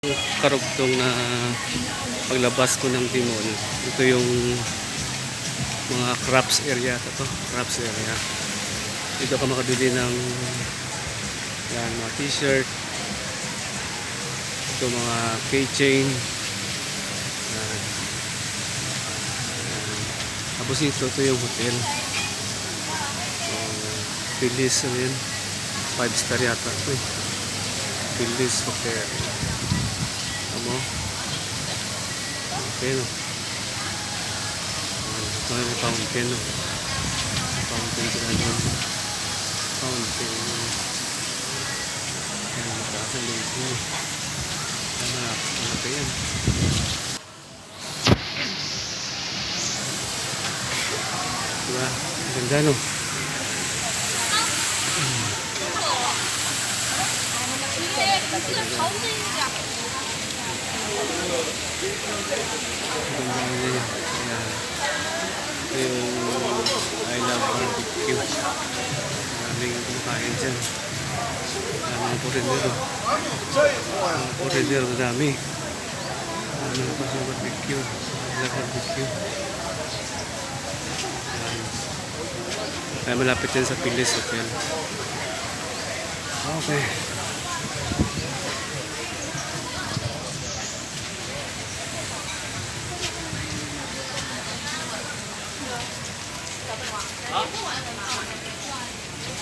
Karugtong na paglabas ko ng Timon. Ito yung mga crafts area. Ito, crafts area. Dito ka makabili ng yan, mga t-shirt. Ito mga keychain. Yan. Yan. Tapos ito yung hotel. Pilis rin. 5-star yata ito. Pilis Hotel. Mo okay no. Ito yung fountain no. Fountain sila doon. Fountain. Yan, mataas ang loob mo. Malaki yan. Diba? Ganda no. Ito yung I love barbecue. Maraming kumakain dyan. Mga foreigner. Mga foreigner madami. Mga barbecue. I love barbecue. Ay malapit yan sa Pilis Hotel. Okay.